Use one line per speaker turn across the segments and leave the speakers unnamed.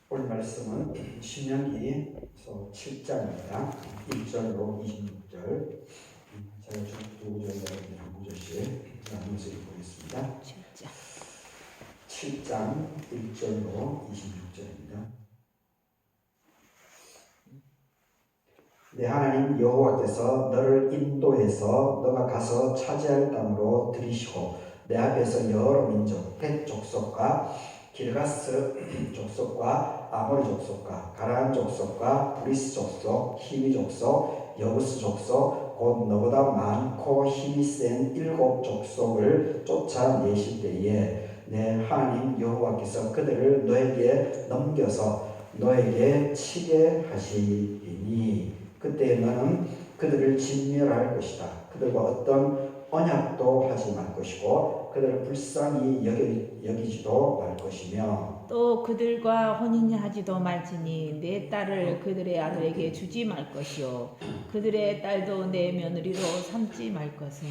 오늘 말씀은 신명기 7장입니다. 1절로 26절. 제가 두 구절 여러분들 한 구절씩 나누면서 읽어보겠습니다. 7장 1절로 26절입니다. 내 하나님 여호와께서 너를 인도해서 너가 가서 차지할 땅으로 들이시고 내 앞에서 여러 민족, 헷 족속과 길가스 족속과 아모리 족속과 가라안 족속과 브리스 족속, 히위 족속, 여부스 족속, 곧 너보다 많고 힘이 센 7 족속을 쫓아내실 때에 내 하나님 여호와께서 그들을 너에게 넘겨서 너에게 치게 하시리니 그때 너는 그들을 진멸할 것이다. 그들과 어떤 언약도 하지 말 것이고 그들을 불쌍히 여기지도 말 것이며
또 그들과 혼인하지도 말지니 내 딸을 그들의 아들에게 주지 말 것이요 그들의 딸도 내 며느리로 삼지 말 것은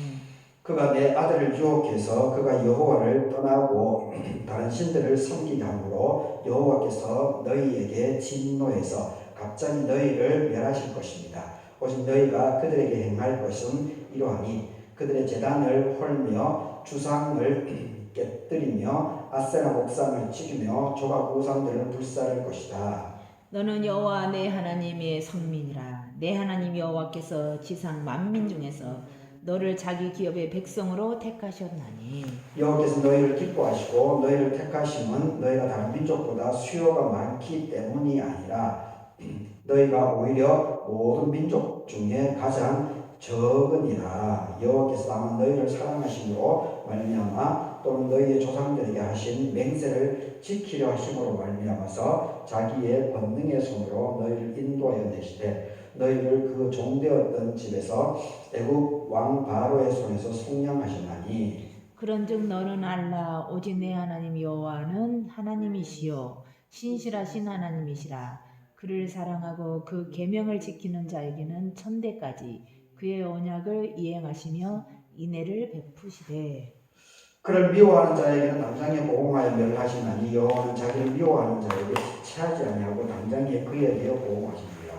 그가 내 아들을 유혹해서 그가 여호와를 떠나고 다른 신들을 섬기게 함으로 여호와께서 너희에게 진노해서 갑자기 너희를 멸하실 것입니다. 오직 너희가 그들에게 행할 것은 이러하니 그들의 제단을 헐며 주상을 깨뜨리며 아세라 목상을 찍으며 조각 우상들을 불사를 것이다.
너는 여호와 내 하나님의 성민이라. 내 하나님 여호와께서 지상 만민 중에서 너를 자기 기업의 백성으로 택하셨나니
여호와께서 너희를 기뻐하시고 너희를 택하심은 너희가 다른 민족보다 수요가 많기 때문이 아니라 너희가 오히려 모든 민족 중에 가장 적으니라. 여호와께서 다만 너희를 사랑하심으로 말미암아 또는 너희의 조상들에게 하신 맹세를 지키려 하심으로 말미암아서 자기의 권능의 손으로 너희를 인도하여 내시되 너희를 그 종되었던 집에서 애굽 왕 바로의 손에서 속량하셨나니
그런즉 너는 알라 오직 내 하나님 여호와는 하나님이시요 신실하신 하나님이시라. 그를 사랑하고 그 계명을 지키는 자에게는 천대까지 그의 언약을 이행하시며 인애를 베푸시되
그를 미워하는 자에게는 당장에 보응하여 멸하시나니 여호와는 자기를 미워하는 자에게 취하지 아니하고 당장에 그에 대해 보응하시니라.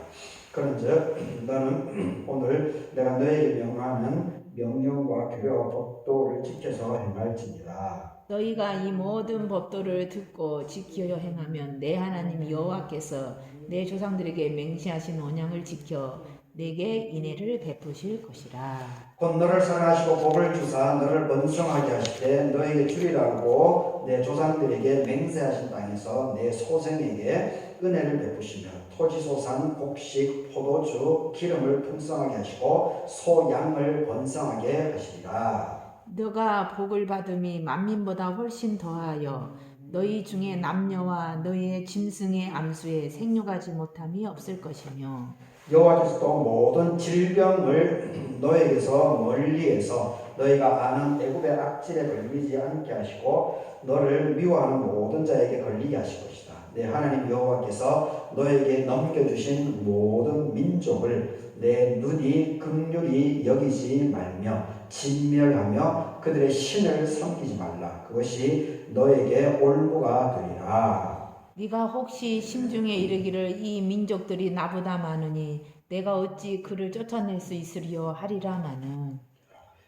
그런즉 너는 오늘 내가 너에게 명하는 명령과 규례와 법도를 지켜서 행할지니라.
너희가 이 모든 법도를 듣고 지키어 행하면 내 하나님 여호와께서 내 조상들에게 맹세하신 언약을 지켜 내게 인애를 베푸실 것이라.
곧 너를 사랑하시고 복을 주사 너를 번성하게 하시되 너에게 주리라고 내 조상들에게 맹세하신 땅에서 내 소생에게 은혜를 베푸시며 토지소산, 곡식, 포도주, 기름을 풍성하게 하시고 소, 양을 번성하게 하시리라.
너가 복을 받음이 만민보다 훨씬 더하여 너희 중에 남녀와 너희의 짐승의 암수에 생육하지 못함이 없을 것이며
여호와께서 또 모든 질병을 너에게서 멀리해서 너희가 아는 애굽의 악질에 걸리지 않게 하시고 너를 미워하는 모든 자에게 걸리게 하실 것이다. 내 하나님 여호와께서 너에게 넘겨주신 모든 민족을 내 눈이 긍휼히 여기지 말며 진멸하며 그들의 신을 섬기지 말라. 그것이 너에게 올무가 되리라.
네가 혹시 심중에 이르기를 이 민족들이 나보다 많으니 내가 어찌 그를 쫓아낼 수 있으리요 하리라마는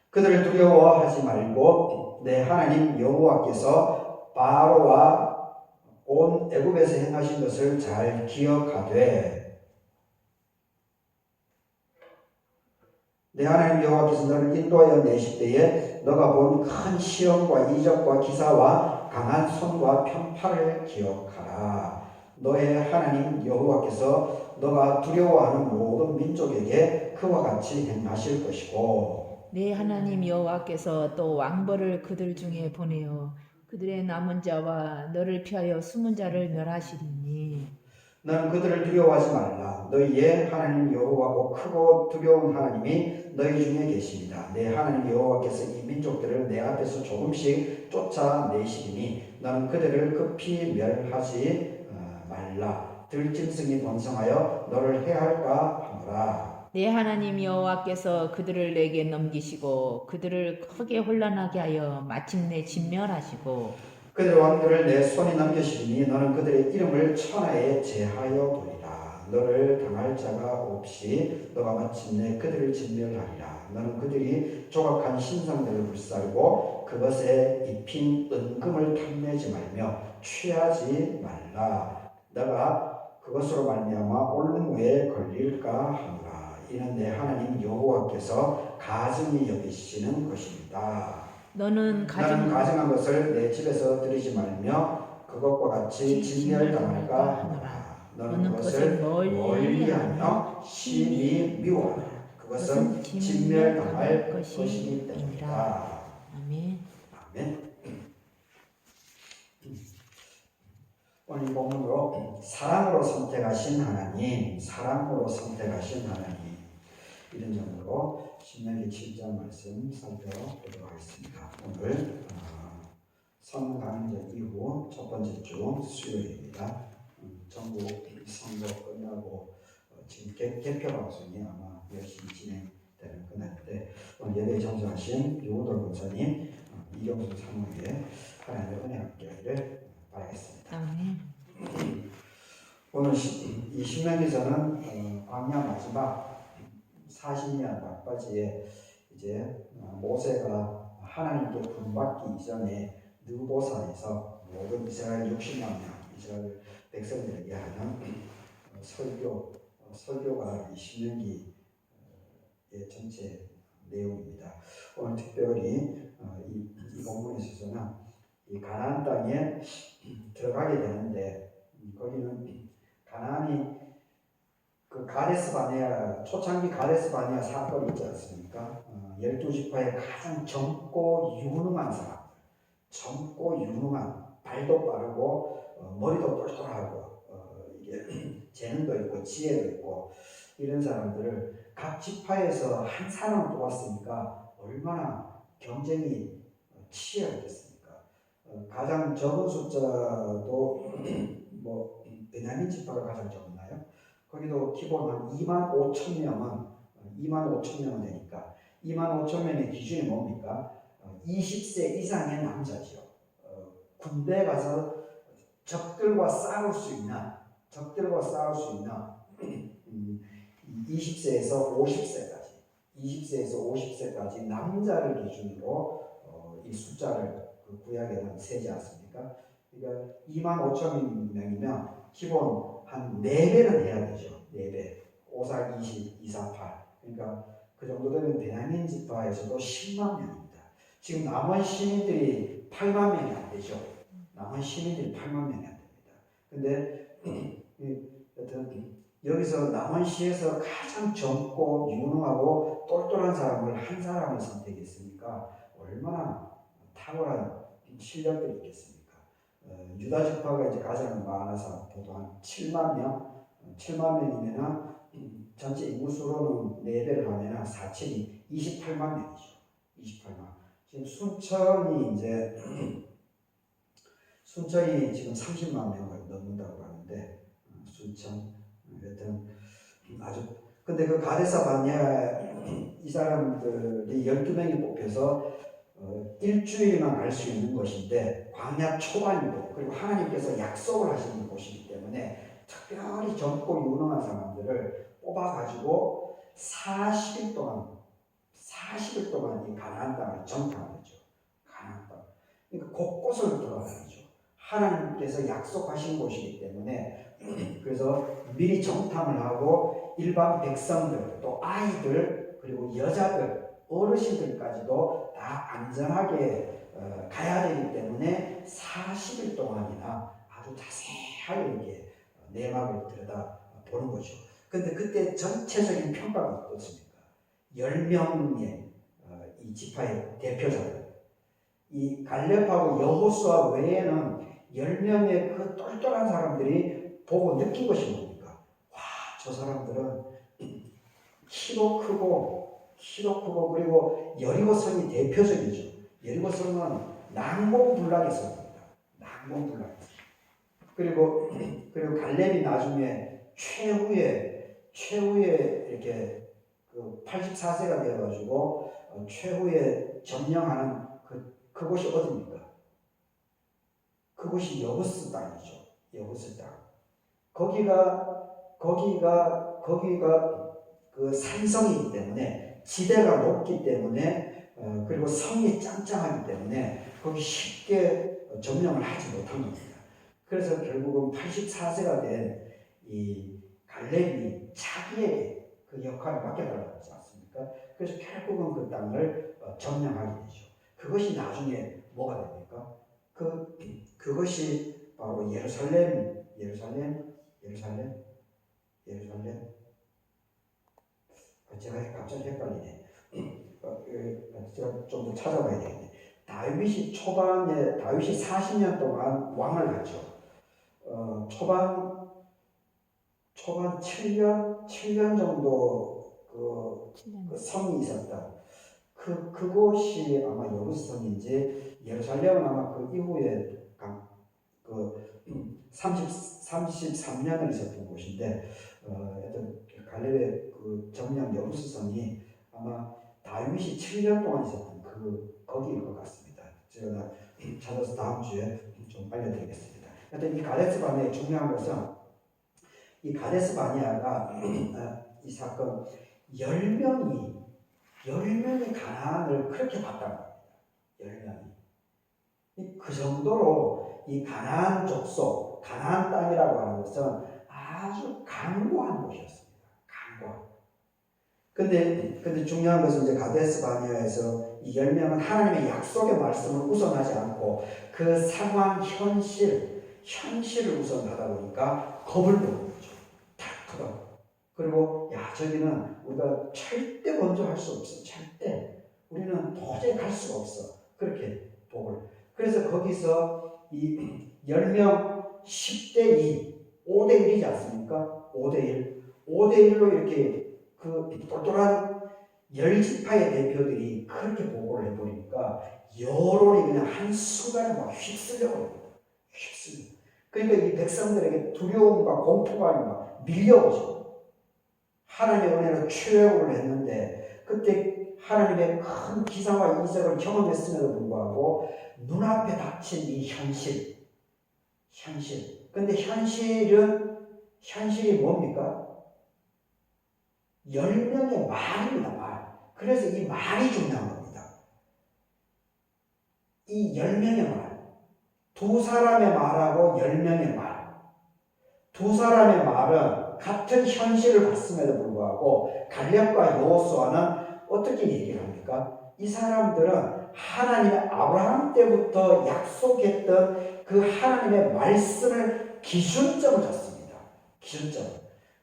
그들을 두려워하지 말고 내 하나님 여호와께서 바로와 온 애굽에서 행하신 것을 잘 기억하되 내 하나님 여호와께서 너를 인도하여 내실 때에 너가 본 큰 시험과 이적과 기사와 강한 손과 편팔을 기억하라. 너의 하나님 여호와께서 너가 두려워하는 모든 민족에게 그와 같이 행하실 것이고
내 하나님 여호와께서 또 왕벌을 그들 중에 보내어 그들의 남은 자와 너를 피하여 숨은 자를 멸하시리니
너는 그들을 두려워하지 말라. 너희의 하나님 여호와고 크고 두려운 하나님이 너희 중에 계십니다. 내 하나님 여호와께서 이 민족들을 내 앞에서 조금씩 쫓아내시리니 너는 그들을 급히 멸하지 말라. 들짐승이 번성하여 너를 해할까 하노라.
내 하나님 여호와께서 그들을 내게 넘기시고 그들을 크게 혼란하게 하여 마침내 진멸하시고
그들의 왕들을 내 손이 넘겨시리니 너는 그들의 이름을 천하에 제하여 보리라. 너를 당할 자가 없이 너가 마침내 그들을 진멸하리라. 너는 그들이 조각한 신상들을 불살고 그것에 입힌 은금을 탐내지 말며 취하지 말라. 너가 그것으로 말미암아 올무에 걸릴까 하노라. 이는 내 하나님 여호와께서 가증히 여기시는 것입니다.
너는
나는 가증한 것을 내 집에서 들이지 말며 그것과 같이 진멸당할까 하노라. 너는 그것을 멀리하며 심히 미워하라. 그것은 진멸당할 것이기 때문이다.
아멘.
아멘. 오늘 본문으로 사랑으로 선택하신 하나님, 사랑으로 선택하신 하나님, 이런 점으로 신명기 7장 말씀 살펴보도록 하겠습니다. 오늘 선언 강의제 이후 첫 번째 주 수요일입니다. 전국 선거 끝나고 지금 개표 방송이 아마 열심히 진행되는 그날인데 오늘 예배 정수하신 유호돌 목사님, 이경수 사모에게 하나님의 은혜 함께 하기를 바라겠습니다.
아멘.
오늘 이 신명기서는 광야 마지막 40년 막바지에 이제 모세가 하나님께 구원받기 이전에 느보산에서 모든 이스라엘 60만 명 이스라엘 백성들에게 하는 설교가 이 신명기의 전체 내용입니다. 오늘 특별히 이 본문에 있어서는 이 가나안 땅에 들어가게 되는데 거기는 가나안이 그 가데스 바네아 초창기 가데스 바네아 사건이 있지 않습니까? 12지파의 가장 젊고 유능한 사람, 젊고 유능한, 발도 빠르고 머리도 똘똘하고 이게 재능도 있고 지혜도 있고 이런 사람들을 각 지파에서 한 사람을 뽑았으니까 얼마나 경쟁이 치열했겠습니까? 가장 적은 숫자도 뭐 베냐민 지파가 가장 적나요? 거기도 기본 한 2만 5천 명은 되니까 2만 5천 명의 기준이 뭡니까? 20세 이상의 남자지요. 군대에 가서 적들과 싸울 수 있는 20세에서 50세까지 남자를 기준으로 이 숫자를 구약에는 세지 않습니까? 그러니까 2만 5천 명이면 기본 한 4배는 해야 되죠. 4배. 5, 4, 20, 2, 4, 8. 그러니까 그 정도 되면 베냐민 지파에서도 10만 명입니다. 지금 남은 시민들이 8만 명이 안 되죠. 남은 시민들이 8만 명이 안 됩니다. 근데 여튼 여기서 남은 시에서 가장 젊고 유능하고 똘똘한 사람을 한 사람을 선택했으니까 얼마나 탁월한 실력들이 있겠습니까? 유다 지파가 이제 가장 많아서 보통 한 7만 명, 7만 명이면은 전체 인구수로는 4배를 하면은 4천이 28만 명이죠. 28만. 지금 순천이 지금 30만 명을 넘는다고 하는데 순천 여튼 아주 근데 그 가데사 바네아 이 사람들이 12명이 뽑혀서 일주일만 갈 수 있는 곳인데 광야 초반이고 그리고 하나님께서 약속을 하시는 곳이기 때문에 특별히 젊고 유능한 사람들을 뽑아가지고 40일 동안 이 가나안 땅을 정탐하는 거죠. 가나안 땅. 그러니까 곳곳을 돌아다니죠. 하나님께서 약속하신 곳이기 때문에 그래서 미리 정탐을 하고 일반 백성들 또 아이들 그리고 여자들 어르신들까지도 다 안전하게 가야 되기 때문에 40일 동안이나 아주 자세하게 이렇게 내막을 들여다 보는 거죠. 근데 그때 전체적인 평가가 어떻습니까? 10명의 이 지파의 대표자들 이 갈렙하고 여호수아 외에는 10명의 그 똘똘한 사람들이 보고 느낀 것이 뭡니까? 와, 저 사람들은 키도 크고 그리고 여리고성이 대표적이죠. 여리고성은 난공불락의 성입니다. 난공불락. 그리고 갈렙이 나중에 최후에 이렇게 그 84세가 되어가지고 최후에 점령하는 그곳이 어디입니까? 그곳이 여부스 땅이죠. 여부스 땅. 거기가 그 산성이기 때문에 지대가 높기 때문에 그리고 성이 짱짱하기 때문에 거기 쉽게 점령을 하지 못한 겁니다. 그래서 결국은 84세가 된 이 갈렙이 자기에게 그 역할을 맡겨달라고 하지 않습니까? 그래서 결국은 그 땅을 점령하게 되죠. 그것이 나중에 뭐가 됩니까? 그것이 바로 예루살렘. 제가 갑자기 헷갈리네. 제가 좀 더 찾아봐야 되겠네. 다윗이 40년 동안 왕을 하죠. 초반 7년 정도 그 성이 있었다. 그곳이 아마 여루살렘인지 예루살렘은 아마 그 이후에 그 33년을 있었던 곳인데 하여튼 갈렙의 그 점령 여루살렘이 아마 다윗이 7년 동안 있었던 거기일 것 같습니다. 제가 찾아서 다음 주에 좀 알려드리겠습니다. 하여튼 이 가데스 바네아의 중요한 것은 이 가데스 바네아가 이 사건 10명이 가나안을 그렇게 봤다는 겁니다. 10명이. 그 정도로 이 가나안 족속, 가나안 땅이라고 하는 것은 아주 강고한 곳이었습니다. 강고한. 근데 중요한 것은 이제 가데스 바네아에서 이 10명은 하나님의 약속의 말씀을 우선하지 않고 그 상황, 현실을 우선하다 보니까 겁을 먹는 거죠. 탁하다. 그리고 저기는 우리가 절대 먼저 할 수 없어. 절대. 우리는 도저히 갈 수가 없어. 그렇게 복을. 그래서 거기서 이 10명 10대 2, 5대 1이지 않습니까? 5대 1. 5대 1로 이렇게 그 똘똘한 10지파의 대표들이 그렇게 보고를 해버리니까 여론이 그냥 한순간에 막 휩쓸려 버립니다. 휩쓸려. 그러니까 이 백성들에게 두려움과 공포가 막 밀려오죠. 하나님의 은혜로 출애굽을 했는데 그때 하나님의 큰 기사와 이적을 경험했음에도 불구하고 눈앞에 닥친 이 현실. 근데 현실이 뭡니까? 10명의 말입니다. 말. 그래서 이 말이 중요한 겁니다. 이 10명의 말. 두 사람의 말하고 10명의 말. 두 사람의 말은 같은 현실을 봤음에도 불구하고 갈렙과 여호수아는 어떻게 얘기를 합니까? 이 사람들은 하나님의 아브라함 때부터 약속했던 그 하나님의 말씀을 기준점을 줬습니다. 기준점.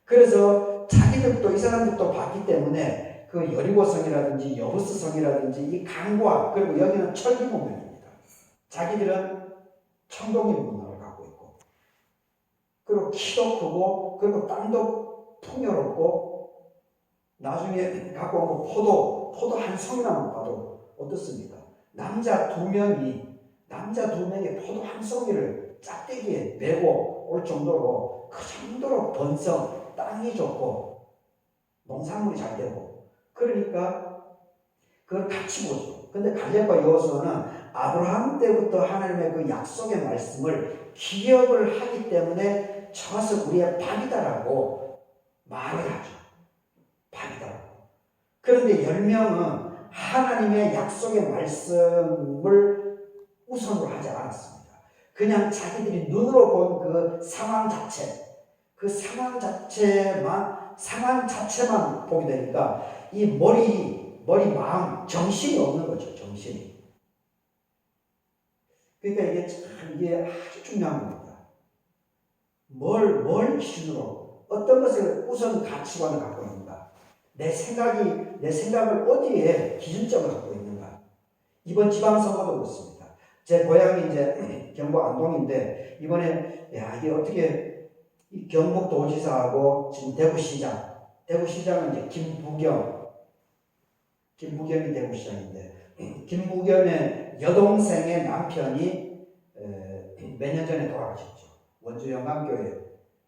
그래서 자기들도 이 사람들도 봤기 때문에 그 여리고성이라든지 여부스성이라든지 이 강과 그리고 여기는 철기 문명입니다. 자기들은 청동기 문화를 갖고 있고 그리고 키도 크고 그리고 땅도 풍요롭고 나중에 갖고 온 그 포도 한 송이나 봐도 어떻습니까? 남자 두 명이 포도 한 송이를 짝대기에 메고 올 정도로 그 정도로 번성 땅이 좋고 농산물이 잘 되고 그러니까 그걸 같이 보죠. 근데 갈렙과 여호수아는 아브라함 때부터 하나님의 그 약속의 말씀을 기억을 하기 때문에 저것은 우리의 밥이다라고 말을 하죠. 밥이다라고. 그런데 10명은 하나님의 약속의 말씀을 우선으로 하지 않았습니다. 그냥 자기들이 눈으로 본 그 상황 자체만 보게 되니까 이 머리, 마음, 정신이 없는 거죠. 정신이. 그러니까 이게 아주 중요한 겁니다. 뭘 기준으로 어떤 것을 우선 가치관을 갖고 있는가? 내 생각을 어디에 기준점을 갖고 있는가? 이번 지방선거도 그렇습니다. 제 고향이 이제 경북 안동인데 이번에 이게 어떻게 경북도지사하고 지금 대구시장은 이제 김부겸이 대구시장인데 김부겸의 여동생의 남편이 몇 년 전에 돌아가셨죠. 원주 영광교회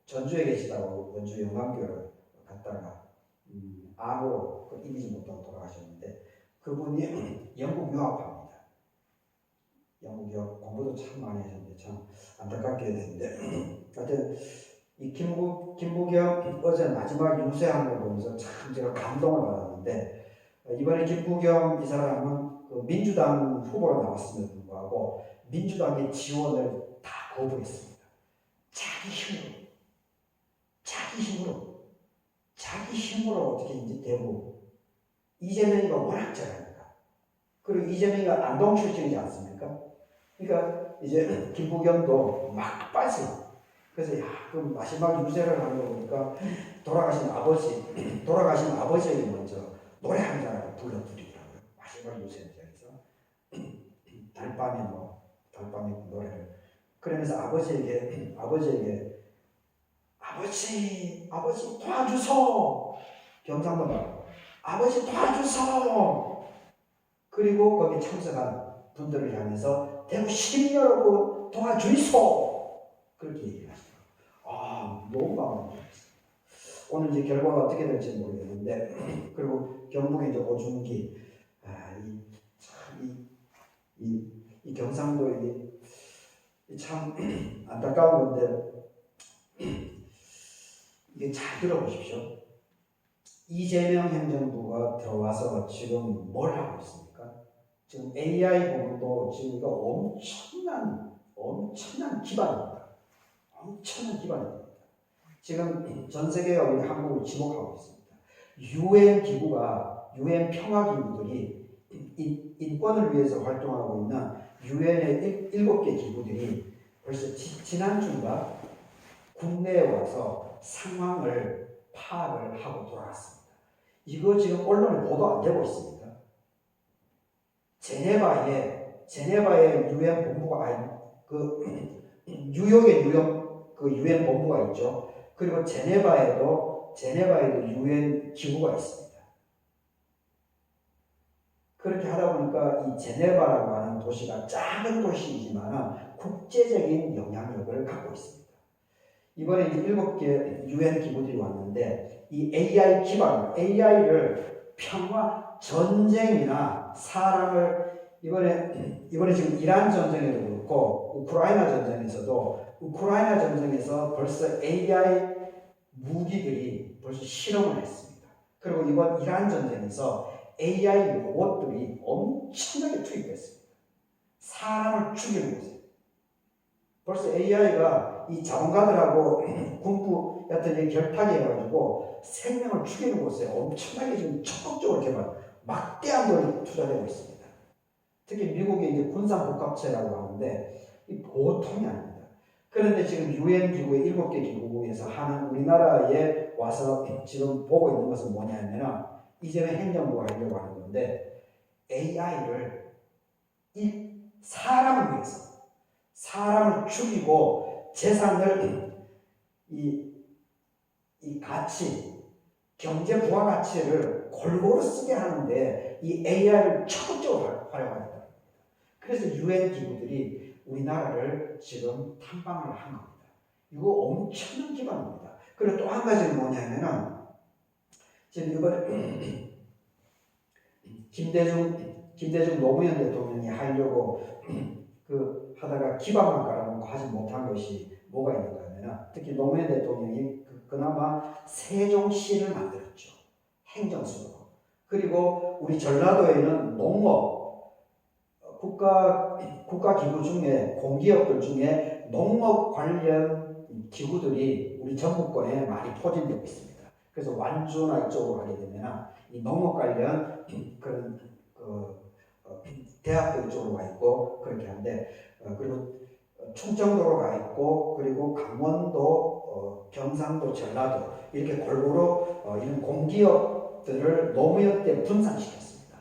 전주에 계시다고 원주 영광교회를 갔다가 암으로 이기지 못하고 돌아가셨는데 그분이 영국 유학파입니다. 영국역 공부도 참 많이 하셨는데 참 안타깝게 됐는데 하여튼 이 김부겸 어제 마지막 유세한 걸 보면서 참 제가 감동을 받았는데 이번에 김부겸 이 사람은 그 민주당 후보로 나왔음에도 불구하고 민주당의 지원을 다 거부했습니다. 자기 힘으로 어떻게 이제 되고 이재명이가 워낙 잘하니까 그리고 이재명이가 안동 출신이지 않습니까? 그러니까 이제 김부겸도 막 빠져. 그래서 그 마지막 유세를 하는 거 보니까 돌아가신 아버지에게 먼저 노래 한 잔을 불러드리더라고요. 마지막 유세 자리에서 달밤에 노래를 그러면서 아버지 도와주소 경상도 말고 아버지 도와주소 그리고 거기에 참석한 분들을 향해서 대구 시민 여러분 도와주이소 그렇게 얘기를 하시더라고요. 너무 마음이 좋았어요. 오늘 이제 결과가 어떻게 될지 모르겠는데 그리고 경북의 이제 오중기 이 경상도 참 안타까운 건데 이게 잘 들어보십시오. 이재명 행정부가 들어와서 지금 뭘 하고 있습니까? 지금 AI 부분도 지금 이거 엄청난 기반입니다. 엄청난 기반입니다. 지금 전 세계가 우리 한국을 지목하고 있습니다. 유엔 평화 기구들이 인권을 위해서 활동하고 있는 유엔의 7개 기구들이 벌써 지난주인가 국내에 와서 상황을 파악을 하고 돌아갔습니다. 이거 지금 언론에 보도 안 되고 있습니다. 제네바에 유엔 본부가 뉴욕에 그 유엔 본부가 있죠. 그리고 제네바에도 유엔 기구가 있습니다. 그렇게 하다 보니까 이 제네바라고 하는 도시가 작은 도시이지만 국제적인 영향력을 갖고 있습니다. 이번에 이제 7개 유엔 기구들이 왔는데 이 AI를 평화 전쟁이나 사람을 이번에 지금 이란 전쟁에도 그렇고 우크라이나 전쟁에서 벌써 AI 무기들이 벌써 실험을 했습니다. 그리고 이번 이란 전쟁에서 AI 로봇들이 엄청나게 투입됐습니다. 사람을 죽이는 거죠. 벌써 AI가 이 자본가들하고 군부 여튼 결탁이 해가지고 생명을 죽이는 곳에 엄청나게 지금 적극적으로 개발, 막대한 돈이 투자되고 있습니다. 특히 미국의 이제 군산복합체라고 하는데 이 보통이 아닙니다. 그런데 지금 유엔 기구의 7개 기구에서 하는 우리나라에 와서 지금 보고 있는 것은 뭐냐면은 이재명 행정부가 하려고 하는 건데 AI를 사람을 위해서 사람을 죽이고 재산을 이 가치 경제 부가가치를 골고루 쓰게 하는데 이 AI를 적극적으로 활용한다. 그래서 유엔 기구들이 우리나라를 지금 탐방을 한 겁니다. 이거 엄청난 기반입니다. 그리고 또 한 가지는 뭐냐면은 지금 이번에 김대중 노무현 대통령이 하려고 하다가 기반만 깔아놓고 하지 못한 것이 뭐가 있는가 하면 특히 노무현 대통령이 그나마 세종시를 만들었죠. 행정수도. 그리고 우리 전라도에는 농업, 국가기구 중에 공기업들 중에 농업 관련 기구들이 우리 전북권에 많이 포진되고 있습니다. 그래서 완주나 이쪽으로 하게 되면 이 농업 관련 그런 대학교 이쪽으로 와 있고 그렇게 하는데 그리고 충청도로 가 있고 그리고 강원도, 경상도, 전라도 이렇게 골고루 이런 공기업들을 노무현 때 분산시켰습니다.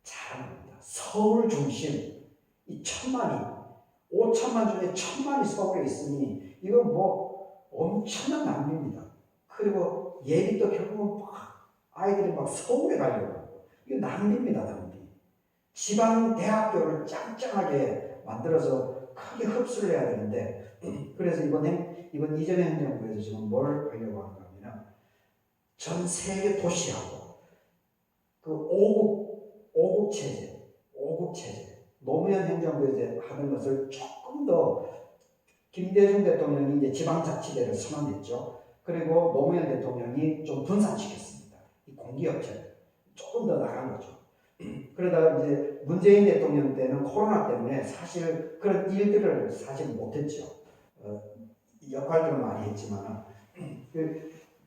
잘합니다. 서울 중심 이 1,000만이 5천만 중에 1,000만이 서울에 있으니 이건 뭐 엄청난 낭비입니다. 그리고 얘기도 결국은 아이들이 막 서울에 가려고 하고 이거 낭비입니다. 낭비. 지방 대학교를 짱짱하게 만들어서 크게 흡수를 해야 되는데 그래서 이번 이재명 행정부에서 지금 뭘 하려고 하는가 하면 전 세계 도시하고 그 5국 체제 노무현 행정부에서 이제 하는 것을 조금 더 김대중 대통령이 이제 지방자치제를 선언했죠. 그리고 노무현 대통령이 좀 분산시켰습니다. 이 공기업체를 조금 더 나간 거죠. 그러다가 이제 문재인 대통령 때는 코로나 때문에 사실 그런 일들을 사실 못했죠. 역할들은 많이 했지만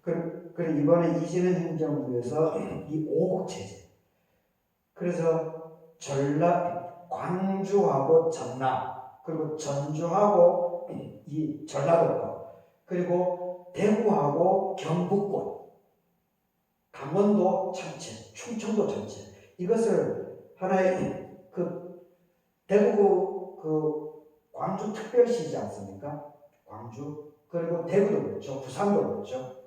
그리고 이번에 이재명 행정부에서 이 5국 체제, 그래서 광주하고 전남, 그리고 전주하고 이 전라도권, 그리고 대구하고 경북권, 강원도 전체, 충청도 전체, 이것을 하나의 대구 광주 특별시지 않습니까? 광주, 그리고 대구도 그렇죠, 부산도 그렇죠,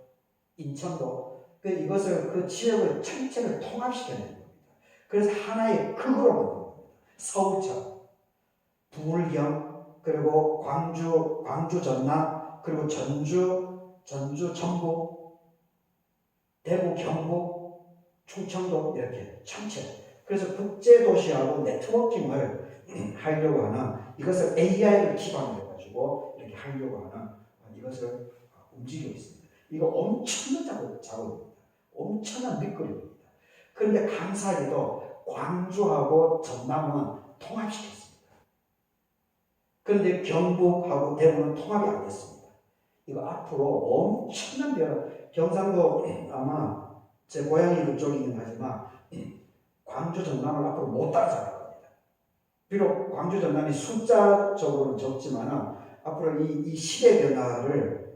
인천도, 이것을 그 지역을 전체를 통합시켜내는 겁니다. 그래서 하나의 극으로 만든 겁니다. 서울처럼 부울경, 그리고 광주 전남, 그리고 전주 전북, 대구 경북, 충청도, 이렇게 전체. 그래서 국제도시하고 네트워킹을 하려고 하는, 이것을 AI를 기반으로 해가지고 이렇게 하려고 하는 이것을 움직이고 있습니다. 이거 엄청난 작업입니다. 엄청난 밑거리입니다. 그런데 감사하게도 광주하고 전남은 통합시켰습니다. 그런데 경북하고 대구는 통합이 안 됐습니다. 이거 앞으로 엄청난 경상도 아마 제 고향이 그쪽이긴 하지만 광주 전남을 앞으로 못 따라잡을 겁니다. 비록 광주 전남이 숫자적으로는 적지만 앞으로 이 시대 변화를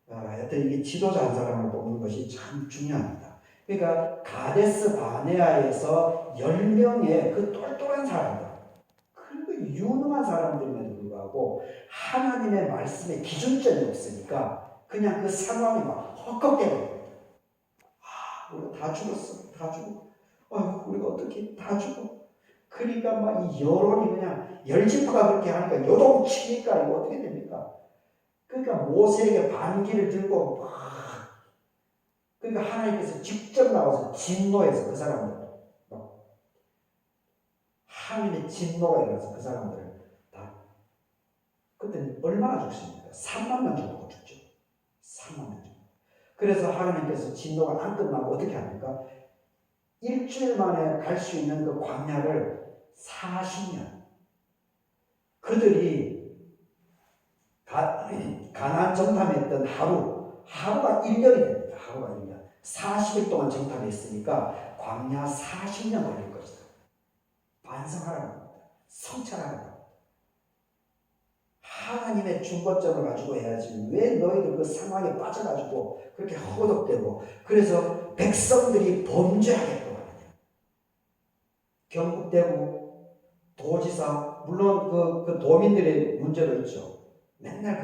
하여튼 이게 지도자 한 사람을 뽑는 것이 참 중요합니다. 그러니까 가데스 바네아에서 10명의 그 똘똘한 사람들, 그리고 유능한 사람들임에도 불구하고 하나님의 말씀에 기준점이 없으니까 그냥 그 상황이 막 헛겁게 됩니다. 우리가 다 죽었어. 다 죽어. 우리가 어떻게 다 죽어. 그러니까 막 이 여론이 그냥 열지파가 그렇게 하니까 요동치니까 이거 어떻게 됩니까? 그러니까 모세에게 반기를 들고 막, 그러니까 하나님께서 직접 나와서 진노해서 그 사람들, 하나님의 진노가 일어나서 그 사람들을 다, 그때 얼마나 죽습니까? 3만 명 정도 죽죠. 3만 명 정도. 그래서 하나님께서 진노가 안 끝나고 어떻게 합니까? 일주일 만에 갈 수 있는 그 광야를 40년. 그들이 가나안 정탐했던 하루가 1년이 됩니다. 하루가 1년. 40일 동안 정탐했으니까 광야 40년 걸릴 것이다. 반성하라는 겁니다. 성찰하라는 겁니다. 하나님의 중거점을 가지고 해야지 왜 너희들 그 상황에 빠져가지고 그렇게 허덕대고 그래서 백성들이 범죄하게끔 하느냐. 경북 대구 도지사 물론 그 도민들의 문제도 있죠. 맨날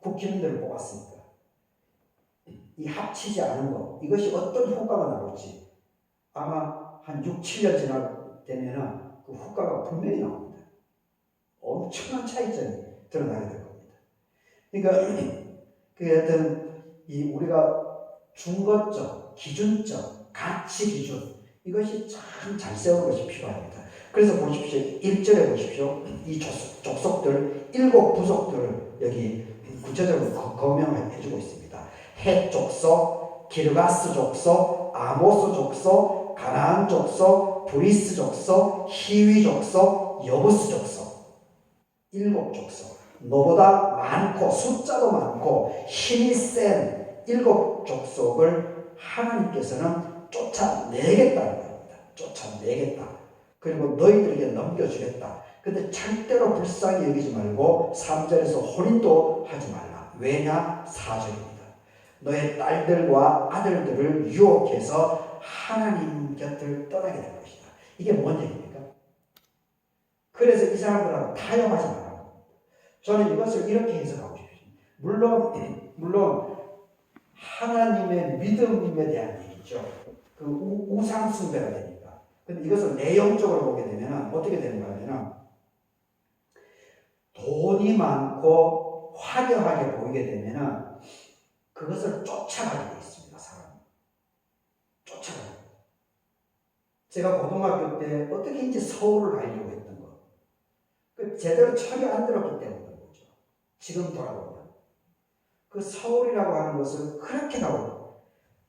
국회의원들을 뽑았으니까 이 합치지 않은 거 이것이 어떤 효과가 나올지 아마 한 6, 7년 되면은 그 효과가 분명히 나옵니다. 엄청난 차이점이 드러나게 될 겁니다. 그러니까 하여튼 우리가 중거점, 기준점, 가치 기준 이것이 참 잘 세우는 것이 필요합니다. 그래서 보십시오. 1절에 보십시오. 이 족속들 7 부족들을 여기 구체적으로 거명해 주고 있습니다. 헷 족속, 기르가스 족속, 아모스 족속, 가나안 족속, 브리스 족속, 히위 족속, 여부스 족속 7 족속. 너보다 많고 숫자도 많고 힘이 센 7 족속을 하나님께서는 쫓아내겠다는 겁니다. 쫓아내겠다. 그리고 너희들에게 넘겨주겠다. 근데 절대로 불쌍히 여기지 말고 3절에서 혼인도 하지 말라. 왜냐? 4절입니다. 너의 딸들과 아들들을 유혹해서 하나님 곁을 떠나게 될 것이다. 이게 뭔 얘기입니까? 그래서 이 사람들하고 타협하지 말라. 저는 이것을 이렇게 해석하고 싶습니다. 물론 하나님의 믿음에 대한 얘기죠. 그 우상 숭배가 되니까. 근데 이것을 내용적으로 보게 되면 어떻게 되는가 하면 돈이 많고 화려하게 보이게 되면 그것을 쫓아가게 되어 있습니다. 사람이. 쫓아가요. 제가 고등학교 때 어떻게 이제 서울을 가려고 했던 거. 그 제대로 철이 안 들었기 때문인 거죠. 지금 돌아보면 그 서울이라고 하는 것을 그렇게 나오고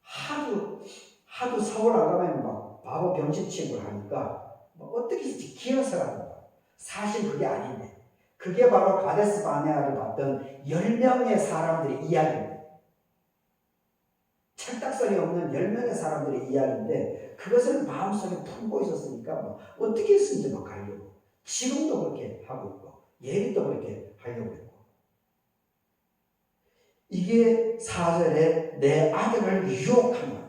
하도 서울 안 가면 막 바보 병신 취급을 하니까 뭐 어떻게 기어서라는 거야. 사실 그게 아닌데 그게 바로 가데스 바네아를 봤던 10명의 사람들의 이야기입니다. 철딱서리 없는 10명의 사람들의 이야기인데 그것을 마음속에 품고 있었으니까 뭐 어떻게 했는지 막 가려고 지금도 그렇게 하고 있고 예비도 그렇게 하려고 했고 이게 4절에 내 아들을 유혹한다.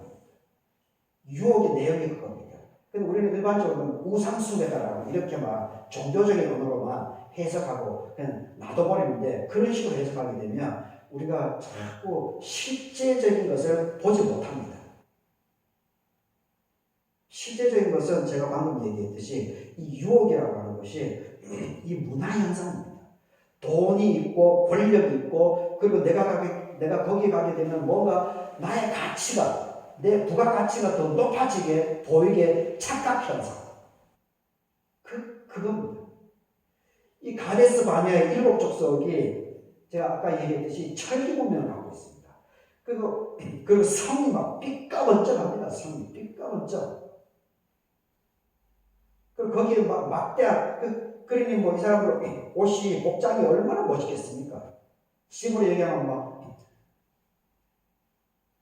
유혹의 내용이 그겁니다. 근데 우리는 일반적으로 우상숭배다라고 이렇게 막 종교적인 언어로만 해석하고 그냥 놔둬버리는데 그런 식으로 해석하게 되면 우리가 자꾸 실제적인 것을 보지 못합니다. 실제적인 것은 제가 방금 얘기했듯이 이 유혹이라고 하는 것이 이 문화 현상입니다. 돈이 있고 권력이 있고 그리고 내가 거기 가게 되면 뭔가 나의 가치가 내 부가가치가 더 높아지게 보이게 착각 현상. 그겁니다. 이 가데스 바네아의 7 족속이 제가 아까 얘기했듯이 철기문명을 하고 있습니다. 그리고 성이 막 삐까번쩍합니다. 성이 삐까번쩍. 그리고 거기에 막 막대한 그러니 뭐 이 사람들 옷이 복장이 얼마나 멋있겠습니까? 시골에 얘기하면 막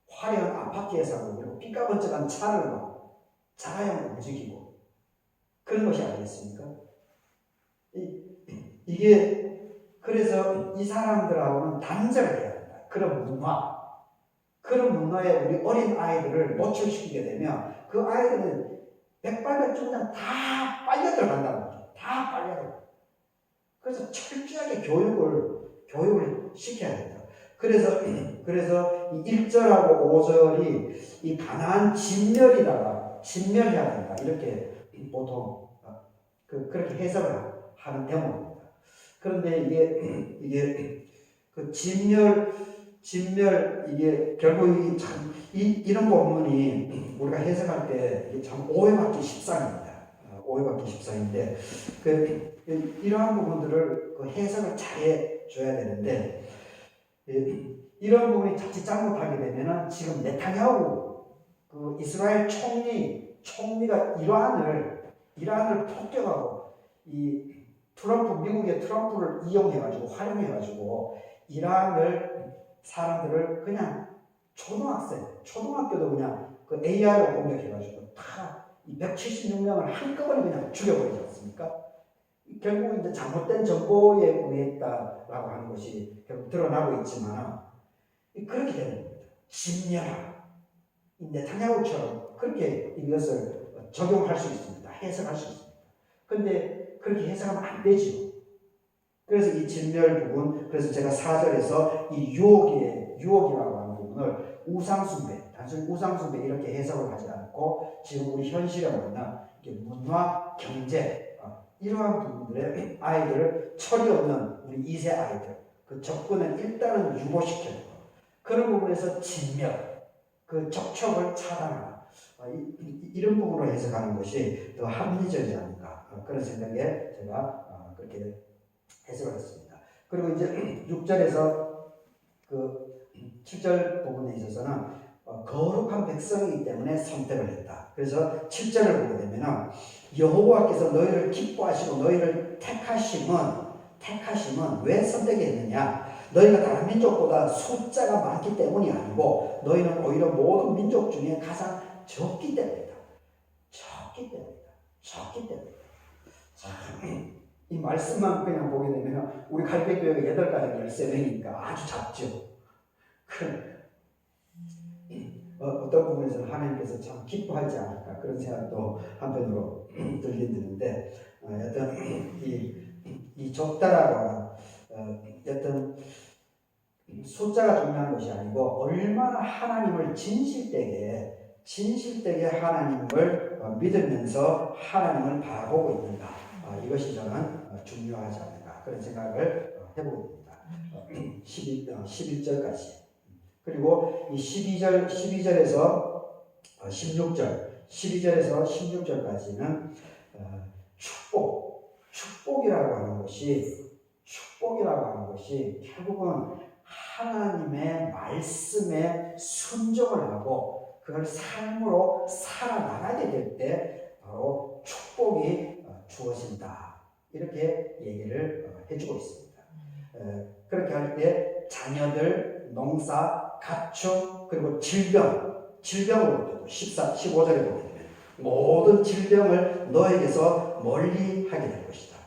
화려한 아파트에 살고 그리고 삐까번쩍한 차를 막 자가용으로 움직이고 그런 것이 아니겠습니까? 이게 그래서 이 사람들하고는 단절을 해야 된다. 그런 문화에 우리 어린 아이들을 노출시키게 되면 그 아이들은 백발백중 다 빨려 들어간다는 거죠. 다 빨려 들어가. 그래서 철저하게 교육을 시켜야 된다. 그래서 이 1절하고 5절이 이 가나안 진멸해야 된다. 이렇게 보통 그렇게 해석을 하는 대목입니다. 그런데 이게 그 진멸 이게 결국 이런 본문이 우리가 해석할 때 참 오해받기 십상입니다. 오해받기 십상인데 이러한 부분들을 해석을 잘해 줘야 되는데 이런 부분이 자칫 잘못하게 되면은 지금 네타냐후 그 이스라엘 총리가 이란을 폭격하고 이 미국의 트럼프를 활용해가지고 이란을 사람들을 그냥 초등학교도 그냥 그 AI로 공격해가지고 다 176명을 한꺼번에 그냥 죽여버리지 않습니까? 결국 이제 잘못된 정보에 의했다라고 하는 것이 결국 드러나고 있지만 그렇게 되는 겁니다. 진멸하라. 네타냐후처럼 그렇게 이것을 적용할 수 있습니다. 해석할 수 있습니다. 근데 그렇게 해석하면 안 되죠. 그래서 이 진멸 부분, 그래서 제가 4절에서 이 유혹이라고 하는 부분을 우상숭배, 단순히 우상숭배 이렇게 해석을 하지 않고 지금 우리 현실에 만나 문화, 경제 이러한 부분들의 아이들을 철이 없는 우리 2세 아이들 그 접근을 일단은 유보시키는 것. 그런 부분에서 진멸, 그 접촉을 차단하는 이런 부분으로 해석하는 것이 더 합리적이지 않을까 그런 생각에 제가 그렇게 해석을 했습니다. 그리고 이제 6절에서 그 7절 부분에 있어서는 거룩한 백성이기 때문에 선택을 했다. 그래서 7절을 보게 되면 여호와께서 너희를 기뻐하시고 너희를 택하심은 왜 선택했느냐? 너희가 다른 민족보다 숫자가 많기 때문이 아니고 너희는 오히려 모든 민족 중에 가장 적기 때문이다. 적기 때문이다. 자, 이 말씀만 그냥 보게 되면 우리 갈배교회가 8가정 13명이니까 아주 작죠. 어떤 부분에서는 하나님께서 참 기뻐하지 않을까 그런 생각도 한편으로 들긴 드는데 여튼 이 적다라고 여튼 숫자가 중요한 것이 아니고 얼마나 하나님을 진실되게 하나님을 믿으면서 하나님을 바라보고 있는가 이것이 저는 중요하지 않을까 그런 생각을 해보게 됩니다. 11절까지 그리고 이 12절에서 16절까지는 축복이라고 하는 것이 결국은 하나님의 말씀에 순종을 하고 그걸 삶으로 살아나가게 될 때 바로 축복이 주어진다. 이렇게 얘기를 해주고 있습니다. 그렇게 할 때 자녀들, 농사, 가축, 그리고 질병으로부터 15절에 보게 되면 모든 질병을 너에게서 멀리 하게 될 것이다.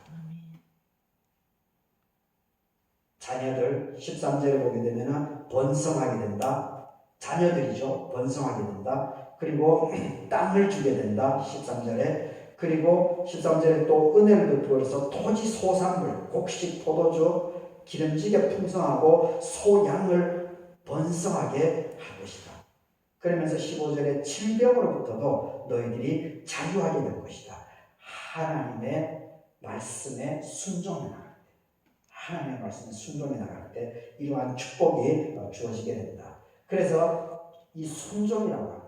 자녀들 13절에 보게 되면 번성하게 된다. 자녀들이죠. 번성하게 된다. 그리고 땅을 주게 된다. 13절에. 그리고 13절에 또 은혜를 베풀어서 토지 소산물, 곡식, 포도주, 기름지게 풍성하고 소양을 번성하게 할 것이다. 그러면서 15절에 질병으로부터도 너희들이 자유하게 될 것이다. 하나님의 말씀에 순종해 나갈 때, 하나님의 말씀에 순종해 나갈 때 이러한 축복이 주어지게 된다. 그래서 이 순종이라고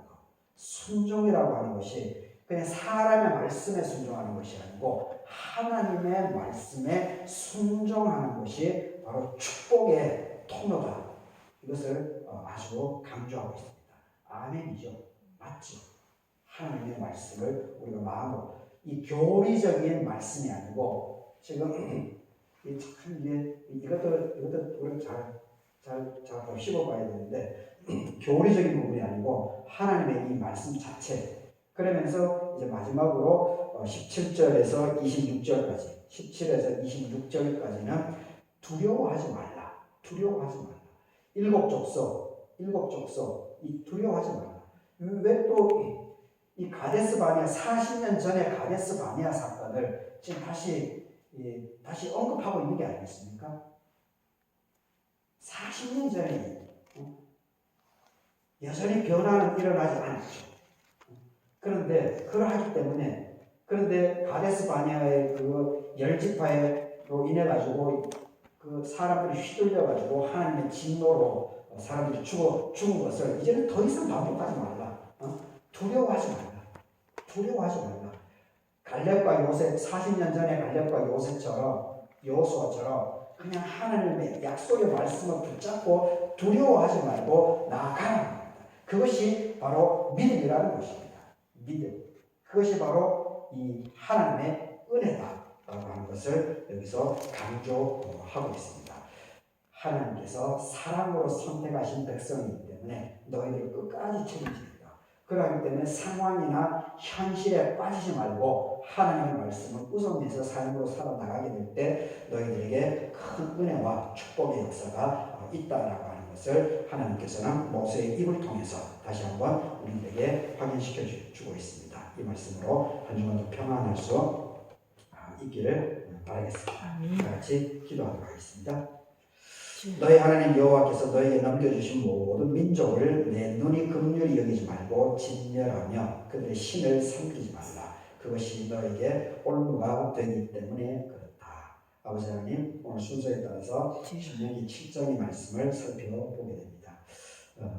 하는 것이 그냥 사람의 말씀에 순종하는 것이 아니고 하나님의 말씀에 순종하는 것이 바로 축복의 통로다. 이것을 아주 강조하고 있습니다. 아멘이죠. 맞죠. 하나님의 말씀을 우리가 마음으로 이 교리적인 말씀이 아니고 지금 이것도 우리 잘 보시고 봐야 되는데 교리적인 부분이 아니고 하나님의 이 말씀 자체. 그러면서 이제 마지막으로 17절에서 26절까지 17에서 26절까지는 두려워하지 말라. 일곱 족속 이 두려워하지 말라. 왜 또 이 가데스 바네아 40년 전에 가데스 바네아 사건을 지금 다시 언급하고 있는 게 아니겠습니까? 40년 전에 여전히 변화는 일어나지 않았죠. 그런데 그러하기 때문에 가데스 바네아의 그 열지파로 인해 가지고 그 사람들이 휘둘려 가지고 하나님의 진노로 사람들이 죽은 것을 이제는 더 이상 반복하지 말라. 두려워하지 말라. 갈렙과 요셉 40년 전에 갈렙과 요수아처럼 그냥 하나님의 약속의 말씀을 붙잡고 두려워하지 말고 나아가라. 그것이 바로 믿음이라는 것입니다. 믿음. 그것이 바로 이 하나님의 은혜다라고 하는 것을 여기서 강조하고 있습니다. 하나님께서 사랑으로 선택하신 백성이기 때문에 너희를 끝까지 책임집니다. 그러기 때문에 상황이나 현실에 빠지지 말고 하나님의 말씀을 우선해서 삶으로 살아나가게 될 때 너희들에게 큰 은혜와 축복의 역사가 있다라고 하는 것을 하나님께서는 모세의 입을 통해서 다시 한번 우리들에게 확인시켜 주고 있습니다. 이 말씀으로 한 주간도 평안할 수 있기를 바라겠습니다. 다 같이 기도하도록 하겠습니다. 너희 하나님 여호와께서 너희에게 넘겨주신 모든 민족을 내 눈이 긍휼히 여기지 말고 진멸하며 그들의 신을 섬기지 말라. 그것이 너에게 올무가 되기 때문에 그렇다. 아버지 하나님, 오늘 순서에 따라서 신명기 7장의 말씀을 살펴보게 됩니다.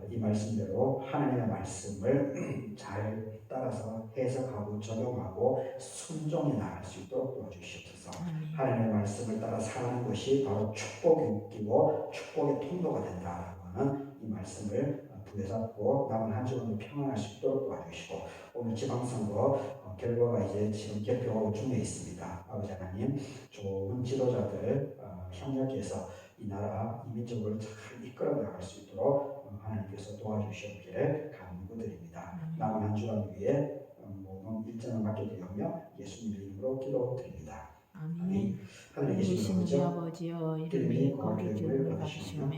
이 말씀대로 하나님의 말씀을 잘 따라서 해석하고 적용하고 순종해 나갈 수 있도록 도와주시옵소서. 하나님의 말씀을 따라 사는 것이 바로 축복이고 축복의 통로가 된다라고 하는 이 말씀을 부여잡고 남은 한 주간도 평안할 수 있도록 도와주시고 오늘 지방선거 결과가 이제 지금 개표 중에 있습니다. 아버지 하나님, 좋은 지도자들 협력해서 이 나라, 이 민족을 잘 이끌어 나갈 수 있도록 하나님께서 도와주시옵기를 간구드립니다. 남은 한 주간 위에 모든 일정을 맡겨드리며 예수님의 이름으로 기도드립니다. 아멘. 하늘에 계신 우리 아버지여, 이름이 거룩히 여김을 받으시며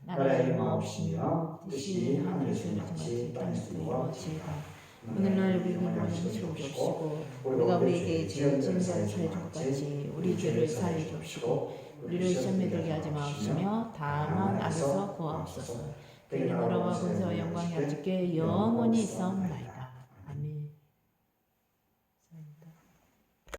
나라의 마옵시며 뜻이 하늘에서 같이 땅에서 이루어지이다. 오늘날 우리에게 원하는 죄를 주옵시고 우리가 우리에게 죄를 지은 자를 사해 줄 것 같이 우리 죄를 사해 주옵시고 우리를 시험에 들게 하지 마옵시며 다만 악에서 구하옵소서. 그의 나라와 권세와 영광이 아버지께 영원히 있사옵나이다.